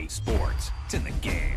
Sports. It's in the game.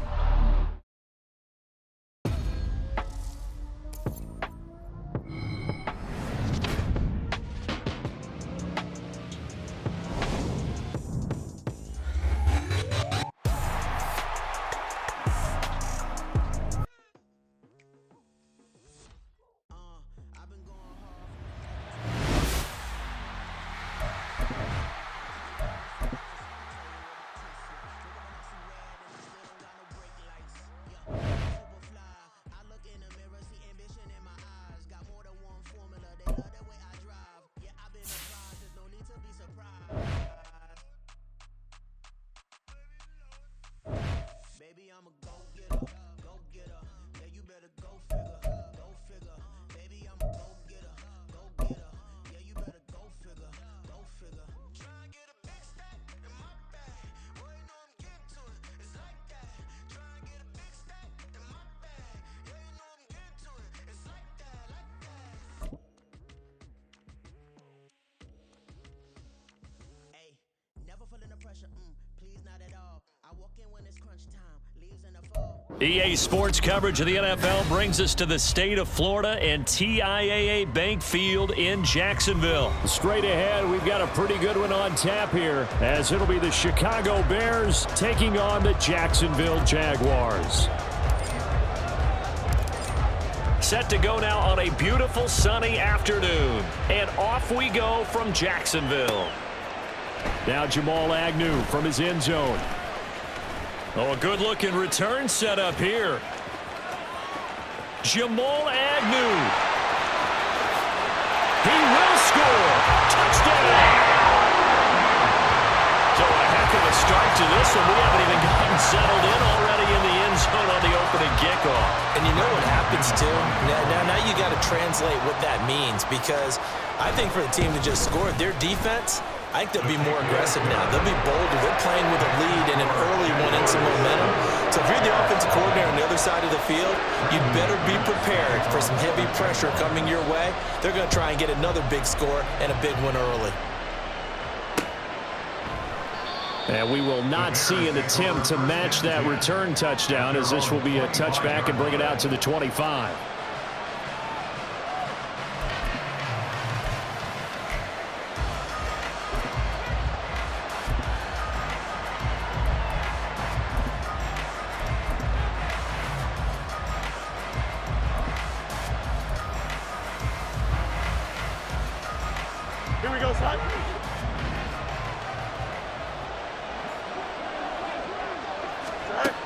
EA Sports coverage of the NFL brings us to the state of Florida and TIAA Bank Field in Jacksonville. Straight ahead, we've got a pretty good one on tap here, as it'll be the Chicago Bears taking on the Jacksonville Jaguars. Set to go now on a beautiful sunny afternoon. And off we go from Jacksonville. Now Jamal Agnew from his end zone. Oh, a good-looking return set up here. Jamal Agnew. He will score. Touchdown. So a heck of a start to this one. We haven't even gotten settled in already in the end zone on the opening kickoff. And you know what happens, too? Now you got to translate what that means, because I think for the team to just score, their defense, I think they'll be more aggressive now. They'll be bolder. They're playing with a lead and an early one and some momentum. So if you're the offensive coordinator on the other side of the field, you better be prepared for some heavy pressure coming your way. They're going to try and get another big score and a big one early. And we will not see an attempt to match that return touchdown, as this will be a touchback and bring it out to the 25. Here we go, son.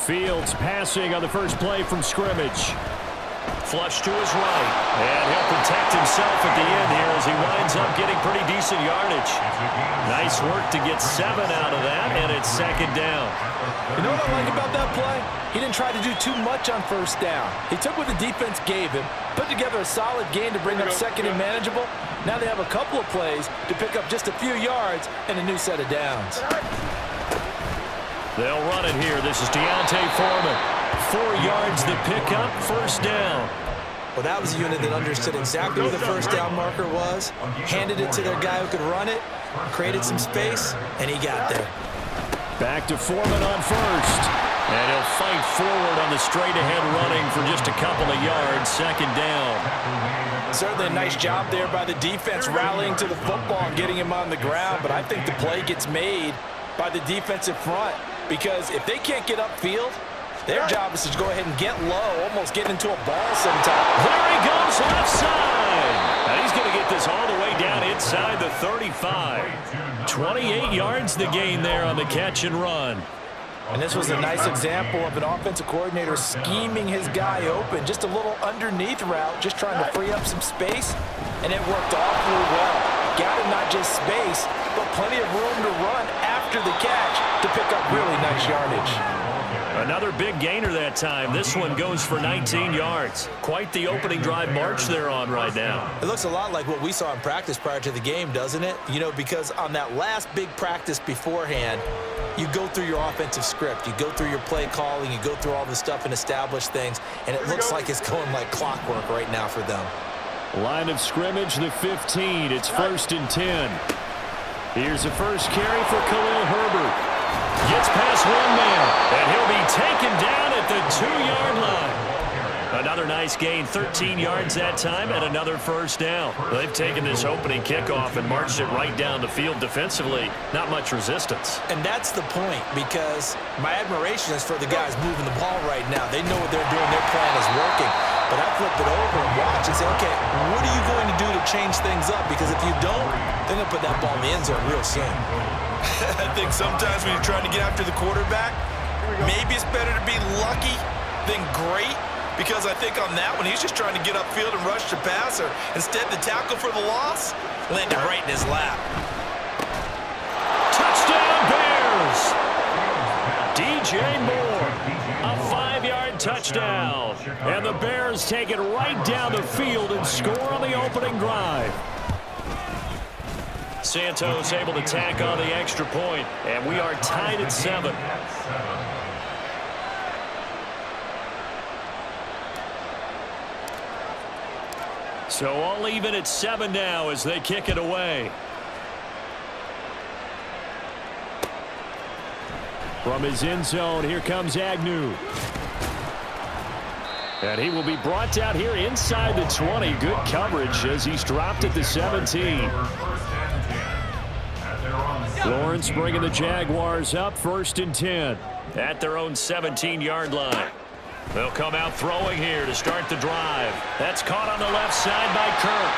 Fields passing on the first play from scrimmage. Flush to his right. And he'll protect himself at the end here as he winds up getting pretty decent yardage. Nice work to get 7 out of that, and it's second down. You know what I like about that play? He didn't try to do too much on first down. He took what the defense gave him, put together a solid game to bring up second and manageable. Now they have a couple of plays to pick up just a few yards and a new set of downs. They'll run it here. This is Deontay Foreman. 4 yards the pickup, first down. Well, that was a unit that understood exactly where the first down marker was, handed it to their guy who could run it, created some space, and he got there. Back to Foreman on first. And he'll fight forward on the straight-ahead running for just a couple of yards, second down. Certainly a nice job there by the defense rallying to the football and getting him on the ground, but I think the play gets made by the defensive front, because if they can't get upfield, their job is to go ahead and get low, almost get into a ball sometime. There he goes, left side. And he's going to get this all the way down inside the 35. 28 yards the gain there on the catch and run. And this was a nice example of an offensive coordinator scheming his guy open, just a little underneath route, just trying to free up some space, and it worked awfully well. Got him not just space, but plenty of room to run after the catch to pick up really nice yardage. Another big gainer that time. This one goes for 19 yards. Quite the opening drive march they're on right now. It looks a lot like what we saw in practice prior to the game, doesn't it? You know, because on that last big practice beforehand, you go through your offensive script. You go through your play calling. You go through all the stuff and establish things. And it looks like it's going like clockwork right now for them. Line of scrimmage, the 15. It's 1st and 10. Here's the first carry for Khalil Herbert. Gets past one man, and he'll be taken down at the 2-yard line. Another nice gain, 13 yards that time, and another first down. They've taken this opening kickoff and marched it right down the field defensively. Not much resistance. And that's the point, because my admiration is for the guys moving the ball right now. They know what they're doing. Their plan is working. But I flip it over and watch and say, okay, what are you going to do to change things up? Because if you don't, they're going to put that ball in the end zone real soon. I think sometimes when you're trying to get after the quarterback, maybe it's better to be lucky than great. Because I think on that one, he's just trying to get upfield and rush the passer. Instead, the tackle for the loss landed right in his lap. Touchdown, Bears! DJ Moore, a 5-yard touchdown. And the Bears take it right down the field and score on the opening drive. Santos able to tack on the extra point, and we are tied at 7. So all even at 7 now as they kick it away. From his end zone, here comes Agnew. And he will be brought down here inside the 20. Good coverage as he's dropped at the 17. Lawrence bringing the Jaguars up, 1st and 10. At their own 17-yard line. They'll come out throwing here to start the drive. That's caught on the left side by Kirk.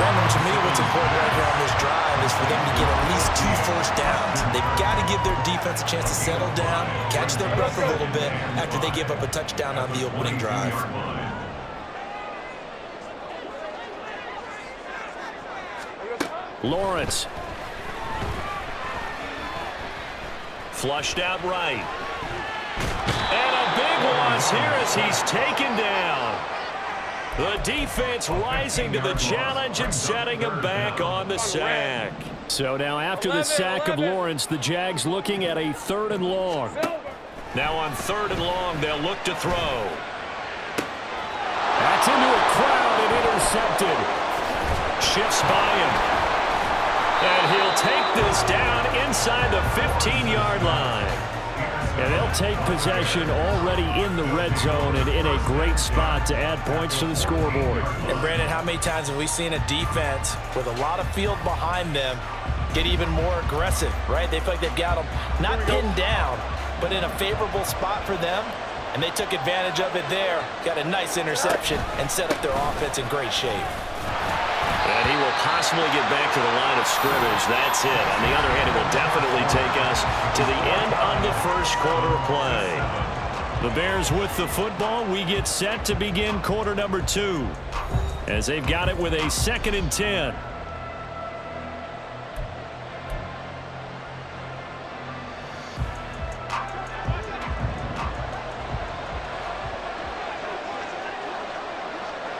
Brandon, to me, what's important right here on this drive is for them to get at least 2 first downs. They've got to give their defense a chance to settle down, catch their breath a little bit after they give up a touchdown on the opening drive. Lawrence. Flushed out right. And a big loss here as he's taken down. The defense rising to the challenge and setting him back on the sack. So now after the sack of Lawrence, the Jags looking at a 3rd and long. Now on 3rd and long, they'll look to throw. That's into a crowd and intercepted. Shifts by him. And he'll take this down inside the 15-yard line. And they'll take possession already in the red zone and in a great spot to add points to the scoreboard. And, Brandon, how many times have we seen a defense with a lot of field behind them get even more aggressive, right? They feel like they've got them not pinned down, but in a favorable spot for them, and they took advantage of it there, got a nice interception, and set up their offense in great shape. And he will possibly get back to the line of scrimmage. That's it. On the other hand, it will definitely take us to the end of the first quarter of play. The Bears with the football. We get set to begin quarter number 2 as they've got it with a 2nd and 10.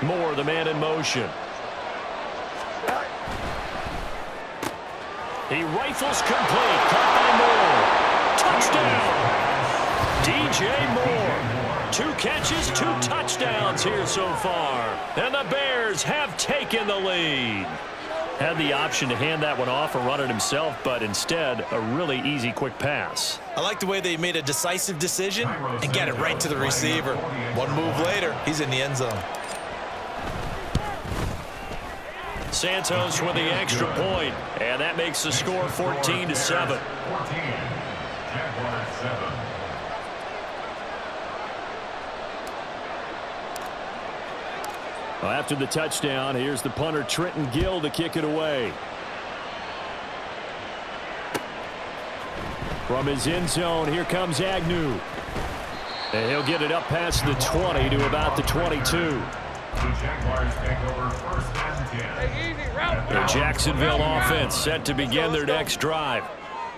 Moore, the man in motion. He rifles complete. Caught by Moore. Touchdown. DJ Moore. 2 catches, 2 touchdowns here so far. And the Bears have taken the lead. Had the option to hand that one off or run it himself, but instead a really easy quick pass. I like the way they made a decisive decision and got it right to the receiver. One move later, he's in the end zone. Santos with the extra point, and that makes the score 14-7. Well, after the touchdown, here's the punter Trenton Gill to kick it away. From his end zone, here comes Agnew. And he'll get it up past the 20 to about the 22. The Jaguars take over 1st and 10. The Jacksonville offense set to begin their next drive.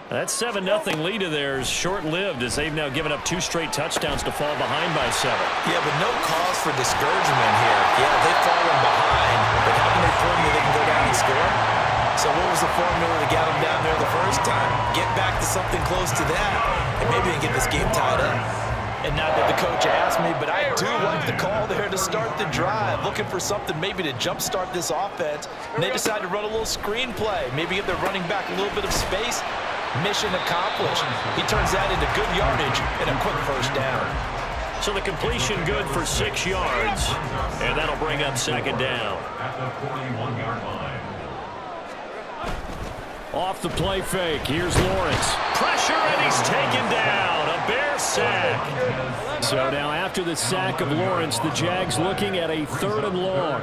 That 7-0 lead of theirs short-lived as they've now given up 2 straight touchdowns to fall behind by 7. Yeah, but no cause for discouragement here. Yeah, they've fallen behind, but haven't they proven that they can go down and score? So what was the formula to get them down there the first time? Get back to something close to that, and maybe they can get this game tied up. And not that the coach asked me, but I do like the call there to start the drive. Looking for something maybe to jumpstart this offense. And they decide to run a little screen play. Maybe give their running back a little bit of space. mission accomplished. He turns that into good yardage and a quick first down. So the completion good for 6 yards, and that'll bring up second down. At the 41-yard line. Off the play fake, here's Lawrence. Pressure, and he's taken down. A Bear sack. So now after the sack of Lawrence, the Jags looking at a 3rd and long.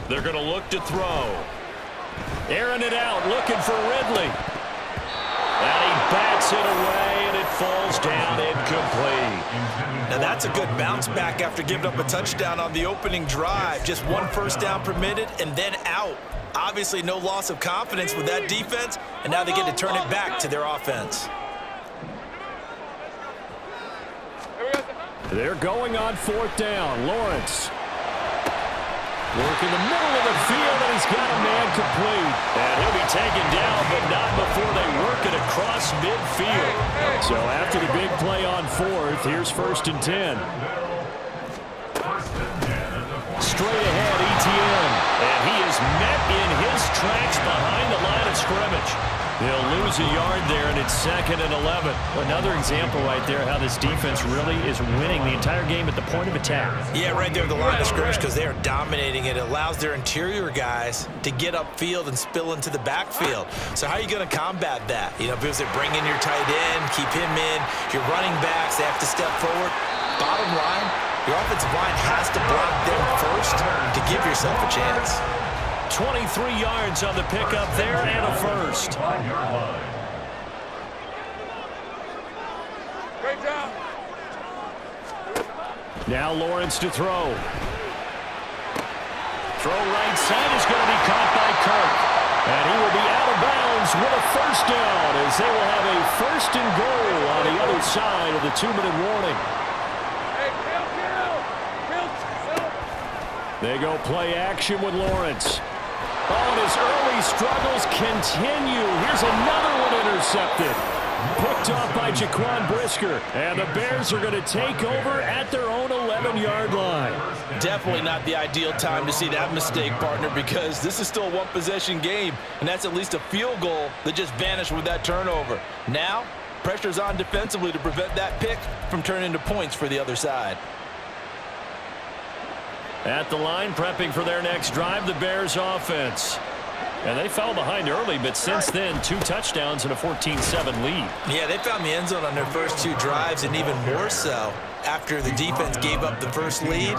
They're going to look to throw. Airing it out, looking for Ridley. And he bats it away, and it falls down incomplete. Now that's a good bounce back after giving up a touchdown on the opening drive. Just 1 first down permitted and then out. Obviously no loss of confidence with that defense, and now they get to turn it back to their offense. They're going on 4th down. Lawrence. Work in the middle of the field, and he's got a man complete. And he'll be taken down, but not before they work it across midfield. So after the big play on 4th, here's 1st and 10. Straight ahead, ETN. And he is met in his tracks behind the line of scrimmage. He'll lose a yard there, and it's 2nd and 11. Another example right there how this defense really is winning the entire game at the point of attack. Yeah, right there at the line of scrimmage because they are dominating it. It allows their interior guys to get upfield and spill into the backfield. So how are you going to combat that? You know, because they bring in your tight end, keep him in. Your running backs, they have to step forward. Bottom line, your offensive line has to block them first to give yourself a chance. 23 yards on the pickup there and a first. Great job. Now Lawrence to throw. Throw right side is going to be caught by Kirk. And he will be out of bounds with a first down as they will have a 1st and goal on the other side of the 2-minute warning. They go play action with Lawrence. Oh, and his early struggles continue. Here's another one intercepted. Picked off by Jaquan Brisker. And the Bears are going to take over at their own 11-yard line. Definitely not the ideal time to see that mistake, partner, because this is still a one-possession game, and that's at least a field goal that just vanished with that turnover. Now, pressure's on defensively to prevent that pick from turning into points for the other side. At the line, prepping for their next drive, the Bears offense. And they fell behind early, but since then, 2 touchdowns and a 14-7 lead. Yeah, they found the end zone on their first 2 drives, and even more so after the defense gave up the first lead.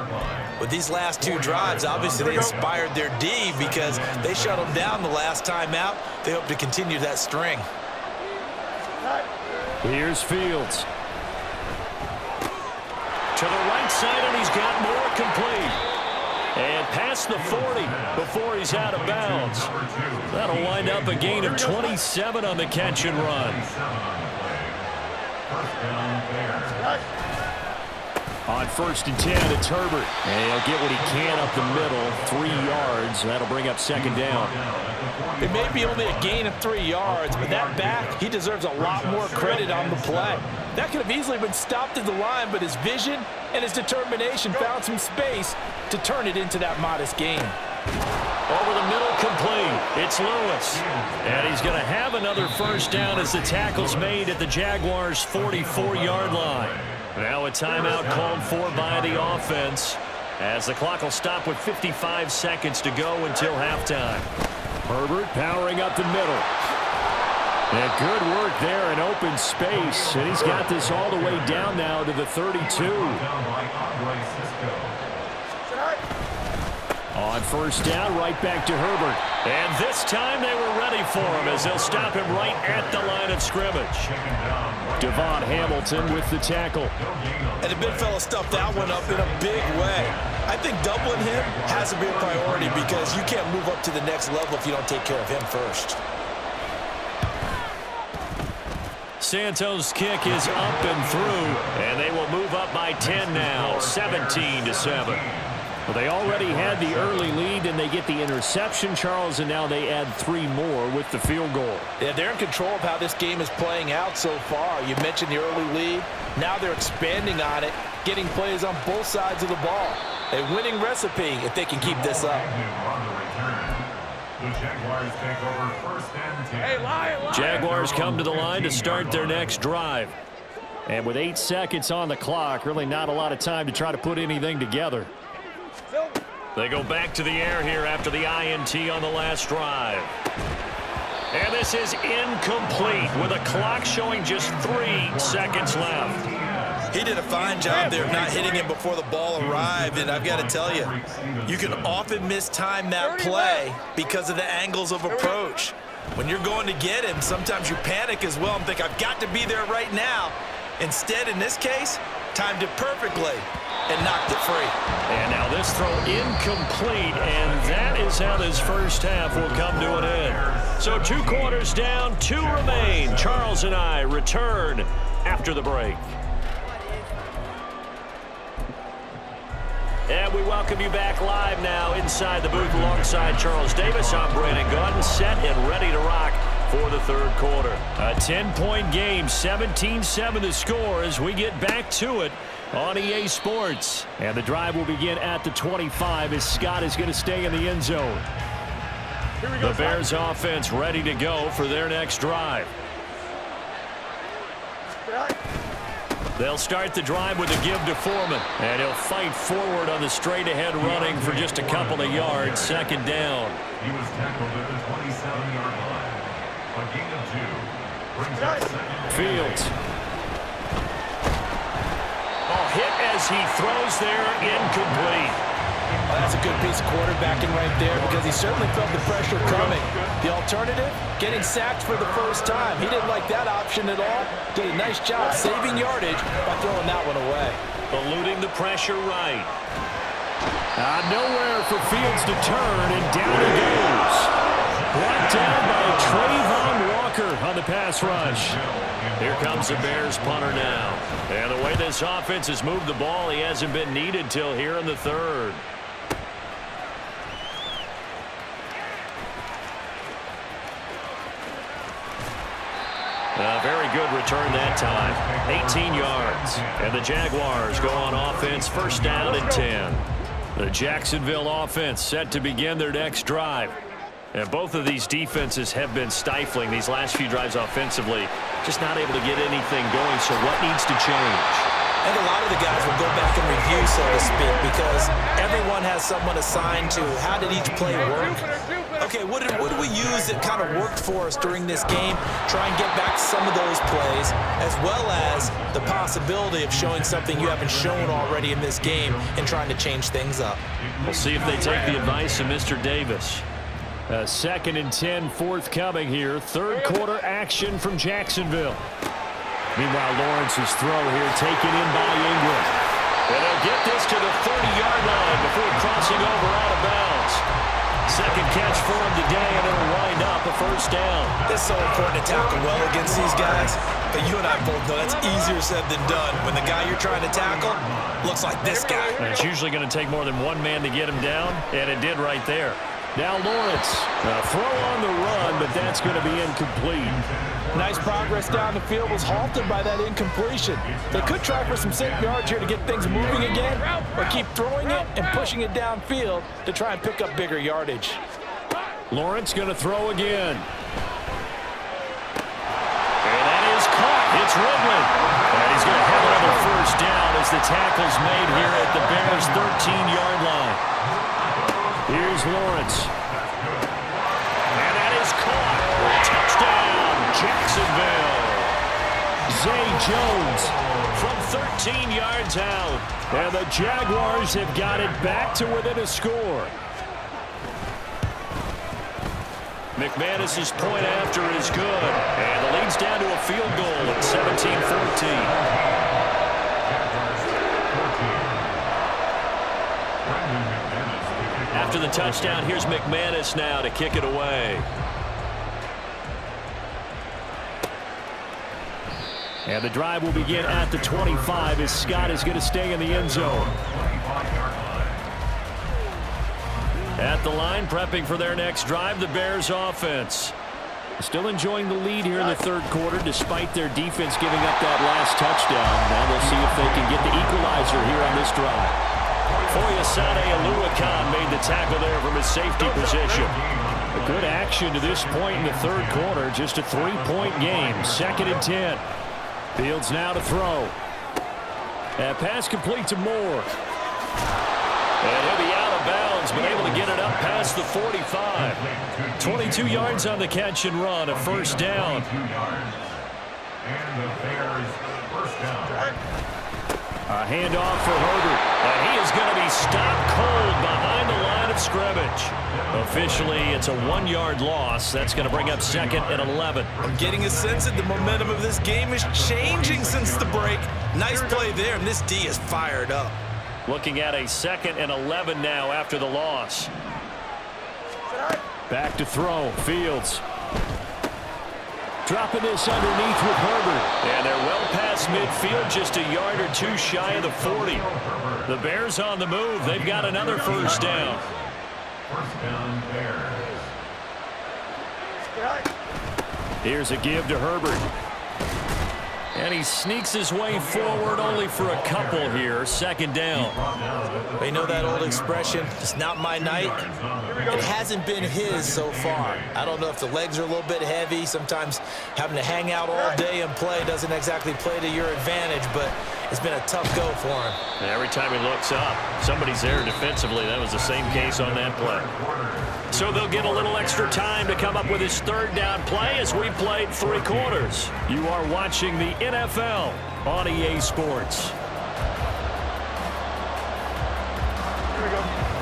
With these last 2 drives, obviously they inspired their D because they shut them down the last time out. They hope to continue that string. Here's Fields. To the right side, and he's got more complete. And past the 40 before he's out of bounds. That'll wind up a gain of 27 on the catch and run. On 1st and 10, it's Herbert. And he'll get what he can up the middle, 3 yards. That'll bring up 2nd down. It may be only a gain of 3 yards, but that back, he deserves a lot more credit on the play. That could have easily been stopped at the line, but his vision and his determination found some space to turn it into that modest gain. Over the middle, complete. It's Lewis. And he's going to have another first down as the tackle's made at the Jaguars' 44-yard line. Now a timeout called for by the offense as the clock will stop with 55 seconds to go until halftime. Herbert powering up the middle. And good work there in open space. And he's got this all the way down now to the 32. On 1st down, right back to Herbert. And this time they were ready for him as they'll stop him right at the line of scrimmage. Devon Hamilton with the tackle. And the big fella stuffed that one up in a big way. I think doubling him has to be a priority because you can't move up to the next level if you don't take care of him first. Santos' kick is up and through, and they will move up by 10 now, 17-7. Well, they already had the early lead, and they get the interception, Charles, and now they add 3 more with the field goal. Yeah, they're in control of how this game is playing out so far. You mentioned the early lead. Now they're expanding on it, getting plays on both sides of the ball. A winning recipe if they can keep this up. The Jaguars take over first and 10. Jaguars come to the line to start their next drive. And with 8 seconds on the clock, really not a lot of time to try to put anything together. They go back to the air here after the INT on the last drive. And this is incomplete with a clock showing just 3 seconds left. He did a fine job there of not hitting him before the ball arrived, and I've got to tell you, you can often mistime that play because of the angles of approach. When you're going to get him, sometimes you panic as well and think, I've got to be there right now. Instead, in this case, timed it perfectly and knocked it free. And now this throw incomplete, and that is how this first half will come to an end. So 2 quarters down, 2 remain. Charles and I return after the break. And we welcome you back live now inside the booth alongside Charles Davis. I'm Brandon Gaudin, set and ready to rock for the third quarter. A 10-point game, 17-7 the score as we get back to it on EA Sports. And the drive will begin at the 25 as Scott is going to stay in the end zone. The Bears offense ready to go for their next drive. They'll start the drive with a give to Foreman, and he'll fight forward on the straight-ahead running for just a couple of yards. Second down. He was tackled at the 27-yard line. A gain of 2. Brings up second. Fields. Oh, hit as he throws there, incomplete. Well, that's a good piece of quarterbacking right there because he certainly felt the pressure coming. The alternative, getting sacked for the first time. He didn't like that option at all. Did a nice job saving yardage by throwing that one away. Eluding the pressure right. Nowhere for Fields to turn, and down he goes. Brought down by Trayvon Walker on the pass rush. Here comes the Bears punter now. And the way this offense has moved the ball, he hasn't been needed till here in the third. A very good return that time. 18 yards. And the Jaguars go on offense, first down and 10. The Jacksonville offense set to begin their next drive. And both of these defenses have been stifling these last few drives offensively. Just not able to get anything going, so what needs to change? I think a lot of the guys will go back and review, so to speak, because everyone has someone assigned to how did each play work. Okay, what did we use that kind of worked for us during this game? Try and get back some of those plays, as well as the possibility of showing something you haven't shown already in this game and trying to change things up. We'll see if they take the advice of Mr. Davis. Second and 10 forthcoming here. Third quarter action from Jacksonville. Meanwhile, Lawrence's throw here taken in by Ingram. And they'll get this to the 30-yard line before crossing over out of bounds. Second catch for him today, and it'll wind up a first down. It's so important to tackle well against these guys, but you and I both know that's easier said than done. When the guy you're trying to tackle looks like this guy. And it's usually going to take more than one man to get him down, and it did right there. Now Lawrence, throw on the run, but that's going to be incomplete. Nice progress down the field was halted by that incompletion. They could try for some safe yards here to get things moving again, or keep throwing it and pushing it downfield to try and pick up bigger yardage. Lawrence going to throw again. And that is caught. It's Ridley. And he's going to have another first down as the tackle's made here at the Bears' 13-yard line. Here's Lawrence. And that is caught. Touchdown, Jacksonville. Zay Jones from 13 yards out. And the Jaguars have got it back to within a score. McManus's point after is good. And the lead's down to a field goal at 17-14. After the touchdown, here's McManus now to kick it away. And the drive will begin at the 25 as Scott is going to stay in the end zone. At the line, prepping for their next drive, the Bears offense. Still enjoying the lead here in the third quarter despite their defense giving up that last touchdown. Now we'll see if they can get the equalizer here on this drive. Foyesade Oluwakan made the tackle there from his safety position. Good action to this point in the third quarter. Just a 3-point game. 2nd and 10. Fields now to throw. That pass complete to Moore. And he'll be out of bounds, but able to get it up past the 45. 22 yards on the catch and run. A first down. And the Bears first down. A handoff for Herbert. And he is going to be stopped cold behind the line of scrimmage. Officially, it's a 1-yard loss. That's going to bring up 2nd and 11. I'm getting a sense that the momentum of this game is changing since the break. Nice play there, and this D is fired up. Looking at a 2nd and 11 now after the loss. Back to throw. Fields. Dropping this underneath with Herbert. And they're well past midfield, just a yard or two shy of the 40. The Bears on the move. They've got another first down. First down, Bears. Here's a give to Herbert. And he sneaks his way forward only for a couple here. 2nd down. You know that old expression, it's not my night? It hasn't been his so far. I don't know if the legs are a little bit heavy. Sometimes having to hang out all day and play doesn't exactly play to your advantage, but it's been a tough go for him. And every time he looks up, somebody's there defensively. That was the same case on that play. So they'll get a little extra time to come up with his 3rd down play as we played 3 quarters. You are watching the NFL on EA Sports.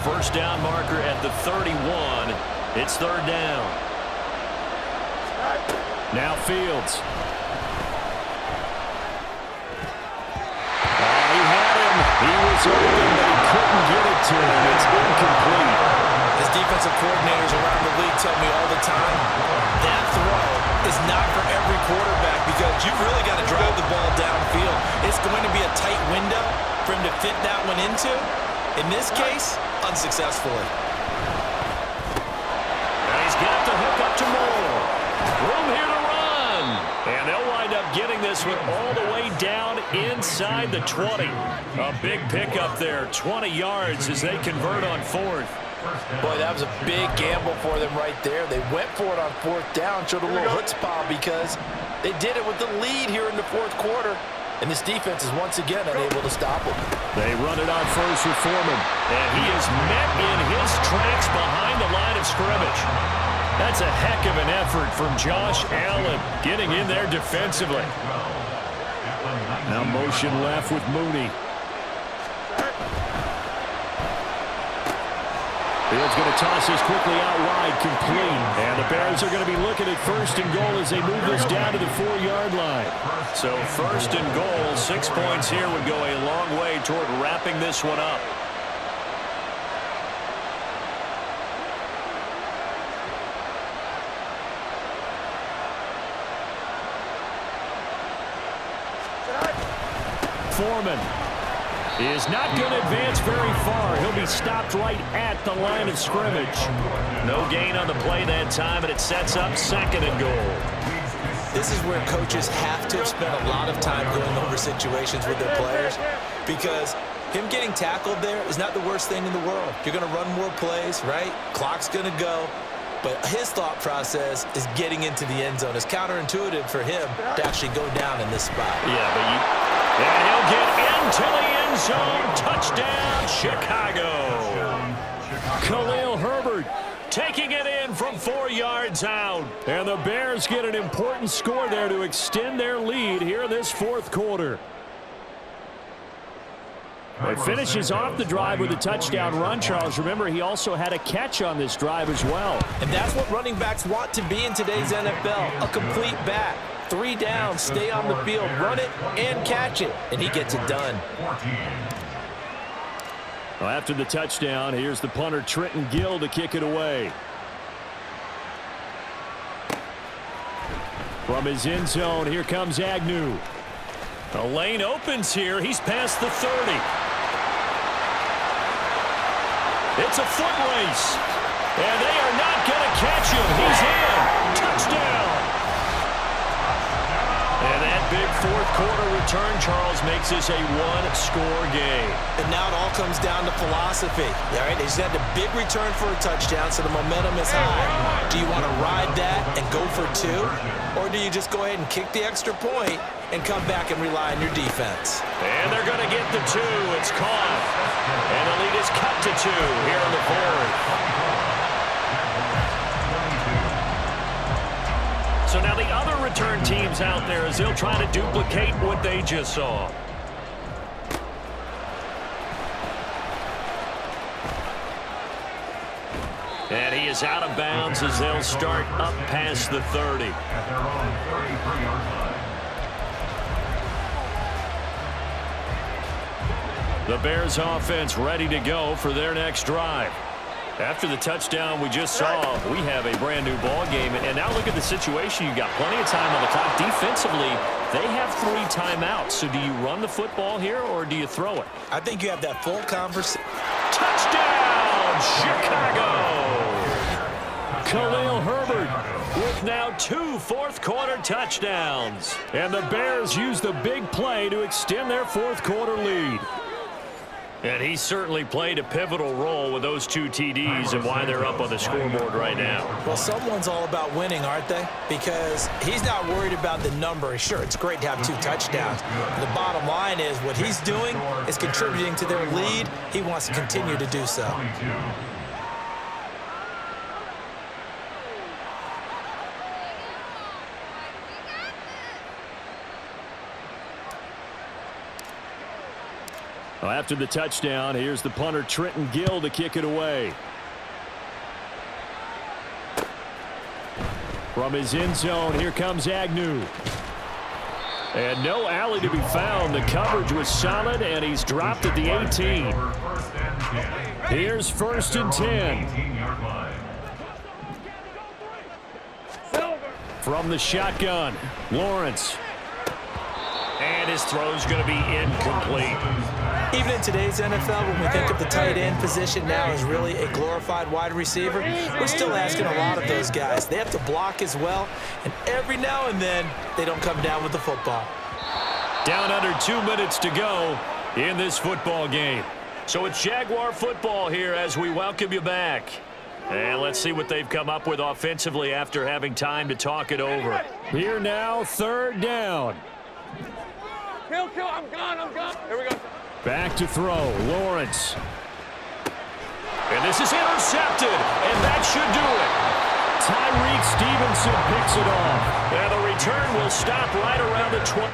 First down marker at the 31. It's 3rd down. Now Fields. He had him. He was open, but he couldn't get it to him. It's incomplete. As defensive coordinators around the league tell me all the time, that throw is not for every quarterback because you've really got to drive the ball downfield. It's going to be a tight window for him to fit that one into. In this case, unsuccessfully. And he's got the hook up to Moore. Room here to run. And they'll wind up getting this one all the way down inside the 20. A big pickup there, 20 yards as they convert on 4th. Boy, that was a big gamble for them right there. They went for it on 4th down, showed a little chutzpah because they did it with the lead here in the 4th quarter. And this defense is once again unable to stop them. They run it on first with Foreman. And he is met in his tracks behind the line of scrimmage. That's a heck of an effort from Josh Allen getting in there defensively. Now motion left with Mooney. Fields going to toss this quickly out wide, complete. And the Bears are going to be looking at 1st and goal as they move this down to the 4-yard line. So 1st and goal, 6 points here would go a long way toward wrapping this one up. Foreman is not going to advance very far. He'll be stopped right at the line of scrimmage. No gain on the play that time, and it sets up 2nd and goal. This is where coaches have to have spent a lot of time going over situations with their players because him getting tackled there is not the worst thing in the world. You're going to run more plays, right? Clock's going to go. But his thought process is getting into the end zone. It's counterintuitive for him to actually go down in this spot. Yeah, but and he'll get into the end zone. Touchdown, Chicago. Khalil Herbert taking it in from 4 yards out. And the Bears get an important score there to extend their lead here this 4th quarter. He finishes off the drive with a touchdown run, Charles. Remember, he also had a catch on this drive as well. And that's what running backs want to be in today's NFL, a complete back. 3 downs, stay on the field, run it, and catch it. And he gets it done. Well, after the touchdown, here's the punter, Trenton Gill, to kick it away. From his end zone, here comes Agnew. The lane opens here. He's past the 30. It's a foot race. And they are not going to catch him. He's in. Touchdown. And that big fourth quarter return, Charles, makes this a one-score game. And now it all comes down to philosophy. All right, they just had a big return for a touchdown, so the momentum is high. Do you want to ride that and go for two? Or do you just go ahead and kick the extra point and come back and rely on your defense? And they're going to get the two. It's caught. And the lead is cut to two here in the fourth. So now the other return teams out there as they'll try to duplicate what they just saw. And he is out of bounds as they'll start up past the 30. At their own 33-yard line. The Bears offense ready to go for their next drive. After the touchdown we just saw, we have a brand new ball game. And now look at the situation. You got plenty of time on the clock. Defensively, they have 3 timeouts. So do you run the football here or do you throw it? I think you have that full conversation. Touchdown, Chicago! Khalil Herbert with now 2 fourth-quarter touchdowns. And the Bears use the big play to extend their fourth-quarter lead. And he certainly played a pivotal role with those 2 TDs and why they're up on the scoreboard right now. Well, someone's all about winning, aren't they? Because he's not worried about the number. Sure, it's great to have 2 touchdowns. The bottom line is what he's doing is contributing to their lead. He wants to continue to do so. Well, after the touchdown, here's the punter Trenton Gill to kick it away. From his end zone, here comes Agnew. And no alley to be found. The coverage was solid, and he's dropped at the 18. Here's 1st and 10. From the shotgun, Lawrence. And his throw's going to be incomplete. Even in today's NFL, when we think of the tight end position now as really a glorified wide receiver, we're still asking a lot of those guys. They have to block as well, and every now and then, they don't come down with the football. Down under 2 minutes to go in this football game. So it's Jaguar football here as we welcome you back. And let's see what they've come up with offensively after having time to talk it over. Here now, 3rd down. Kill, I'm gone. Here we go. Back to throw, Lawrence. And this is intercepted, and that should do it. Tyreek Stevenson picks it off. And the return will stop right around the 20.